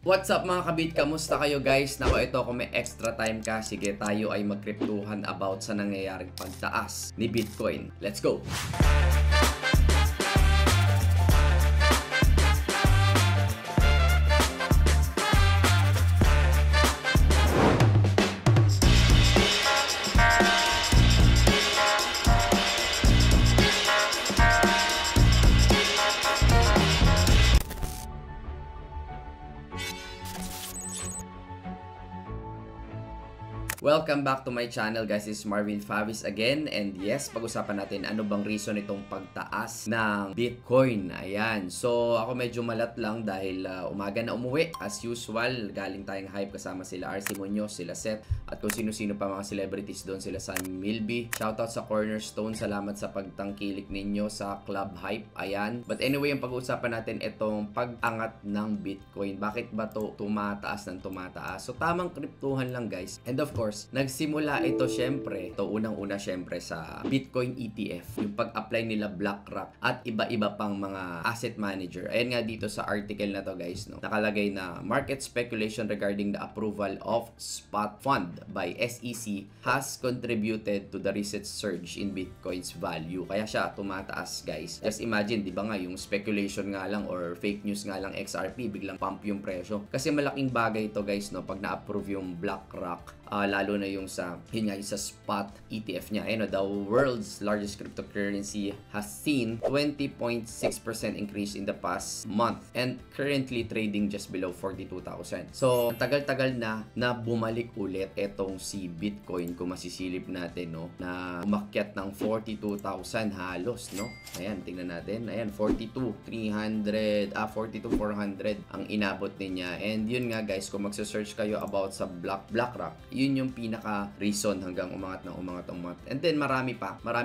What's up mga kabit? Kamusta kayo guys? Nako, ito kung may extra time ka, sige tayo ay magkriptuhan about sa nangyayaring pagtaas ni Bitcoin. Let's go! Welcome back to my channel guys, this is Marvin Favis again, and yes, pag-usapan natin ano bang reason itong pagtaas ng Bitcoin. Ayan, so ako medyo malat lang dahil umaga na umuwi as usual, galing tayong hype kasama sila RC Munoz, sila Seth, at kung sino-sino pa mga celebrities doon, sila San Milby. Shoutout sa Cornerstone, salamat sa pagtangkilik ninyo sa Club Hype. Ayan, but anyway, ang pag-uusapan natin itong pag-angat ng Bitcoin. Bakit ba to tumataas ng tumataas? So tamang kriptuhan lang guys, and of course nagsimula ito syempre, unang-una syempre sa Bitcoin ETF, yung pag-apply nila BlackRock at iba-iba pang mga asset manager. Ayan nga dito sa article na to guys, no, nakalagay na market speculation regarding the approval of spot fund by SEC has contributed to the recent surge in Bitcoin's value. Kaya siya tumataas guys. Just imagine, di ba nga, yung speculation nga lang or fake news nga lang XRP, biglang pump yung presyo. Kasi malaking bagay ito guys, no, pag na-approve yung BlackRock, lalo na yung sa spot ETF niya. Ayun, the world's largest cryptocurrency has seen 20.6% increase in the past month and currently trading just below 42,000. So, tagal-tagal na bumalik ulit etong si Bitcoin kung masisilip natin, no, na umakyat ng 42,000 halos, no. Ayan, tingnan natin. Ayan, 42,400 ang inabot niya. And yun nga guys, kung magse-search kayo about sa BlackRock, yun yung pinaka reason hanggang umangat. And then marami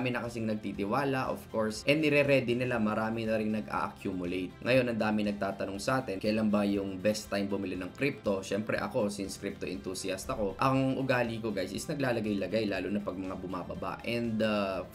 na kasing nagtitiwala, of course, and nire-ready nila, marami na rin nag-a-accumulate. Ngayon, ang dami nagtatanong sa atin, kailan ba yung best time bumili ng crypto? Syempre ako, since crypto enthusiast ako, ang ugali ko guys is naglalagay-lagay, lalo na pag mga bumababa. And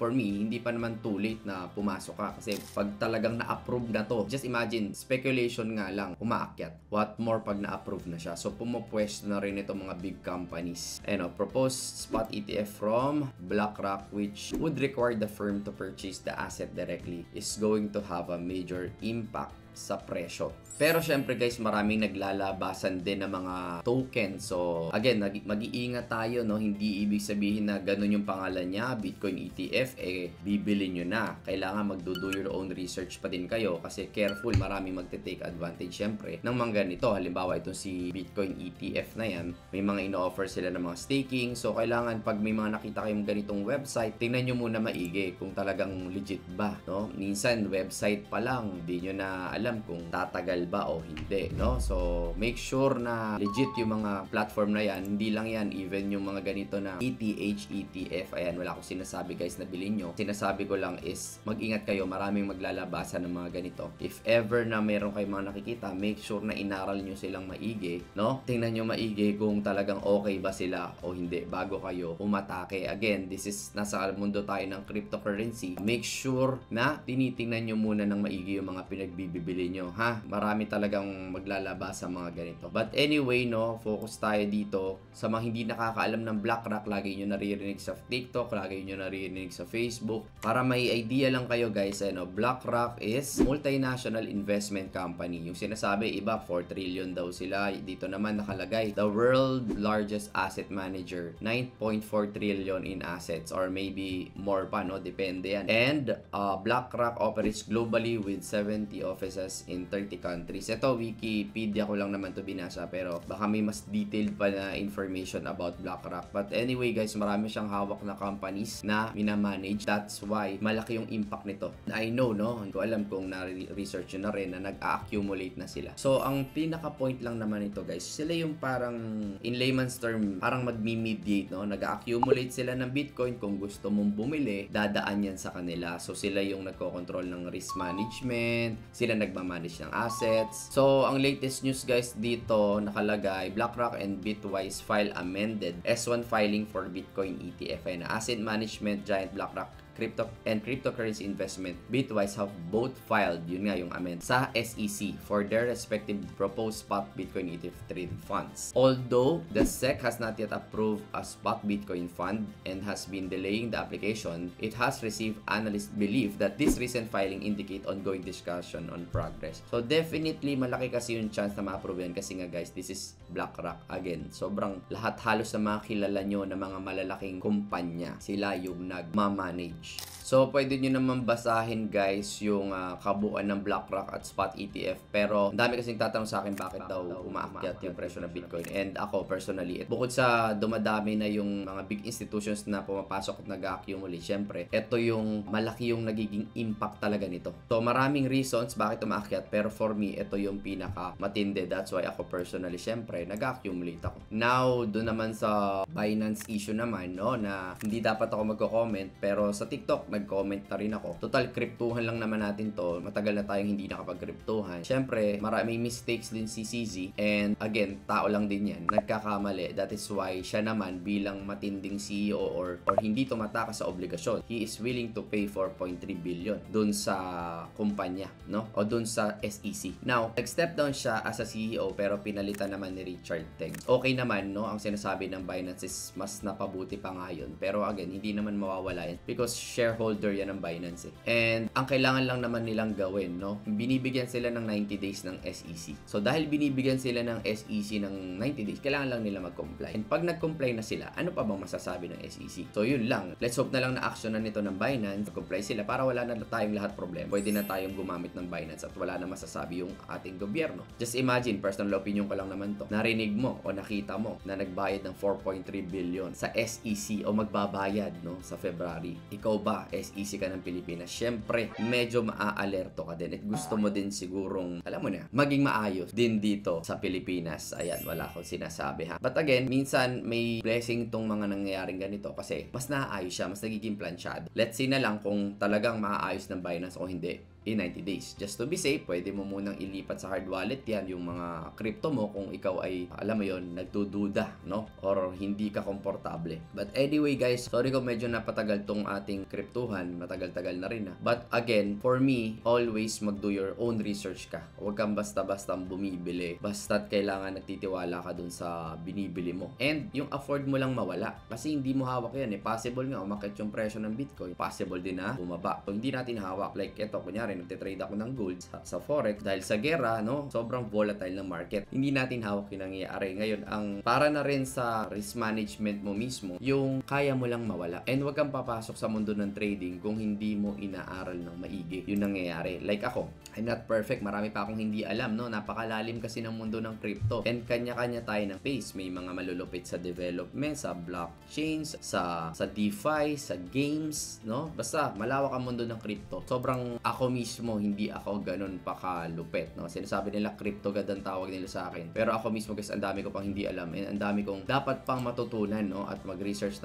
for me, hindi pa naman too late na pumasok ka, kasi pag talagang na-approve na to, just imagine, speculation nga lang, umaakyat. What more pag na-approve na siya? So pumupwesto na rin itong mga big companies. Proposed spot ETF from BlackRock, which would require the firm to purchase the asset directly, is going to have a major impact sa presyo. Pero syempre guys, maraming naglalabasan din ng mga token. So again, mag-iingat tayo, no? Hindi ibig sabihin na ganun yung pangalan niya, Bitcoin ETF, bibili nyo na. Kailangan magdo-do your own research pa din kayo, kasi careful, maraming magte-take advantage syempre ng mga ganito. Halimbawa, itong si Bitcoin ETF na yan, may mga ino-offer sila ng mga staking. So kailangan pag may mga nakita kayong ganitong website, tingnan nyo muna maigi kung talagang legit ba, no? Minsan website pa lang, di nyo na alam kung tatagal ba o hindi, no? So make sure na legit yung mga platform na yan. Hindi lang yan, even yung mga ganito na ETH, ETF, ayan, wala akong sinasabi guys na bilhin nyo. Sinasabi ko lang is mag-ingat kayo, maraming maglalabasan ng mga ganito. If ever na meron kayong mga nakikita, make sure na inaral nyo silang maigi, no? Tingnan nyo maigi kung talagang okay ba sila o hindi bago kayo umatake. Again, this is, nasa mundo tayo ng cryptocurrency. Make sure na tinitingnan nyo muna ng maigi yung mga pinagbibili nyo, ha? Marami talagang maglalabas sa mga ganito. But anyway, no, focus tayo dito sa mga hindi nakakaalam ng BlackRock. Lagi nyo naririnig sa TikTok, lagi nyo naririnig sa Facebook. Para may idea lang kayo guys, no, BlackRock is multinational investment company. Yung sinasabi, iba 4 trillion daw sila. Dito naman nakalagay, the world largest asset manager, 9.4 trillion in assets, or maybe more pa, no, depende yan. And BlackRock operates globally with 70 offices in 30 countries. Ito, Wikipedia ko lang naman to binasa, pero baka may mas detailed pa na information about BlackRock. But anyway guys, marami siyang hawak na companies na minamanage. That's why malaki yung impact nito. I know, no? Hindi ko alam kung na-research nyo na rin na nag-accumulate na sila. So ang pinaka-point lang naman ito guys, sila yung parang, in layman's term, parang mag-mediate, no? Nag-accumulate sila ng Bitcoin. Kung gusto mong bumili, dadaan yan sa kanila. So sila yung nagko-control ng risk management, sila nagmamanage ng assets. So ang latest news guys dito, nakalagay, BlackRock and Bitwise file amended S1 filing for Bitcoin ETF. And asset management giant BlackRock cryptocurrency investment, Bitwise have both filed, yun nga yung amend, sa SEC for their respective proposed spot Bitcoin ETF trading funds. Although the SEC has not yet approved a spot Bitcoin fund and has been delaying the application, it has received analyst belief that this recent filing indicate ongoing discussion on progress. So definitely malaki kasi yung chance na ma-approve yan kasi nga guys, this is BlackRock again. Sobrang lahat halos sa mga kilala nyo na mga malalaking kumpanya, sila yung nagmamanage. So, pwede nyo naman basahin guys yung kabuuan ng BlackRock at Spot ETF. Pero, ang dami kasing tatanong sa akin bakit daw umaakyat yung presyo ng Bitcoin. And ako personally, bukod sa dumadami na yung mga big institutions na pumapasok at nag-accumulate, syempre, ito yung malaki yung nagiging impact talaga nito. So, maraming reasons bakit umaakyat. Pero for me, ito yung pinaka matindi. That's why ako personally, syempre, nag-accumulate ako. Now, doon naman sa Binance issue naman, no, na hindi dapat ako magko-comment. Pero sa TikTok, nag-comment na rin ako. Total, kryptuhan lang naman natin to. Matagal na tayong hindi nakapag-kryptuhan. Siyempre, maraming mistakes din si CZ. And again, tao lang din yan. Nagkakamali. That is why siya naman bilang matinding CEO or hindi tumatakas sa obligasyon, he is willing to pay 4.3 billion dun sa kumpanya, no? O dun sa SEC. Now, nag-step down siya as a CEO pero pinalitan naman ni Richard Teng. Okay naman, no? Ang sinasabi ng Binance is mas napabuti pa nga yun. Pero again, hindi naman mawawala yan because shareholder yan ng Binance eh. And ang kailangan lang naman nilang gawin, no? Binibigyan sila ng 90 days ng SEC. So dahil binibigyan sila ng SEC ng 90 days, kailangan lang nila mag-comply. And pag nag-comply na sila, ano pa bang masasabi ng SEC? So yun lang. Let's hope na lang na action na nito ng Binance. Comply sila para wala na tayong lahat problem. Pwede na tayong gumamit ng Binance at wala na masasabi yung ating gobyerno. Just imagine, personal opinion ko lang naman to. Narinig mo o nakita mo na nagbayad ng 4.3 billion sa SEC o magbabayad, no, sa February. Ikaw ba, SEC ka ng Pilipinas? Syempre, medyo maaalerto ka din at gusto mo din sigurong, alam mo na, maging maayos din dito sa Pilipinas. Ayan, wala akong sinasabi ha. But again, minsan may blessing tong mga nangyayaring ganito kasi mas naaayos siya, mas nagiging planchado. Let's see na lang kung talagang maaayos ng Binance o hindi in 90 days. Just to be safe, pwede mo munang ilipat sa hard wallet yan yung mga crypto mo kung ikaw ay, alam mo yon, nagdududa, no? Or hindi ka komportable. But anyway guys, sorry kung medyo napatagal tong ating kryptuhan, matagal-tagal na rin ha. But again, for me, always mag-do your own research ka. Huwag kang basta-basta bumibili. Basta't kailangan nagtitiwala ka dun sa binibili mo. And yung afford mo lang mawala. Kasi hindi mo hawak yan eh. Possible nga, umakit yung presyo ng Bitcoin. Possible din na bumaba. Kung hindi natin hawak, like ito, kunyari, nagtitrade ako ng gold sa forex dahil sa gera, no, sobrang volatile ng market, hindi natin hawak yung nangyayari. Ngayon, ang para na rin sa risk management mo mismo, yung kaya mo lang mawala. And wag kang papasok sa mundo ng trading kung hindi mo inaaral ng maigi yung nangyayari. Like ako, I'm not perfect, marami pa akong hindi alam, no, napakalalim kasi ng mundo ng crypto and kanya-kanya tayo ng pace. May mga malulupit sa development, sa blockchains, sa DeFi, sa games, no, basta malawak ang mundo ng crypto. Sobrang ako mismo, hindi ako ganun pa kalupit, no? Sinasabi nila crypto god ang tawag nila sa akin. Pero ako mismo guys, ang dami ko pang hindi alam and ang dami kong dapat pang matutunan, no? At mag-research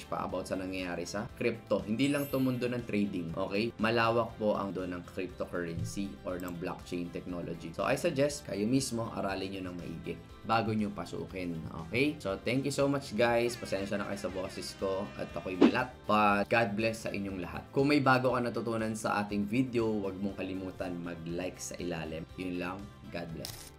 pa about sa nangyayari sa crypto. Hindi lang to mundo ng trading, okay? Malawak po ang doon ng cryptocurrency or ng blockchain technology. So I suggest kayo mismo aralin nyo ng maigi bago nyo pasukin, okay? So thank you so much guys. Pasensya na kayo sa boses ko at ako'y malat. But God bless sa inyong lahat. Kung may bago ka natutunan sa ating video, huwag mong kalimutan mag-like sa ilalim. Yun lang. God bless.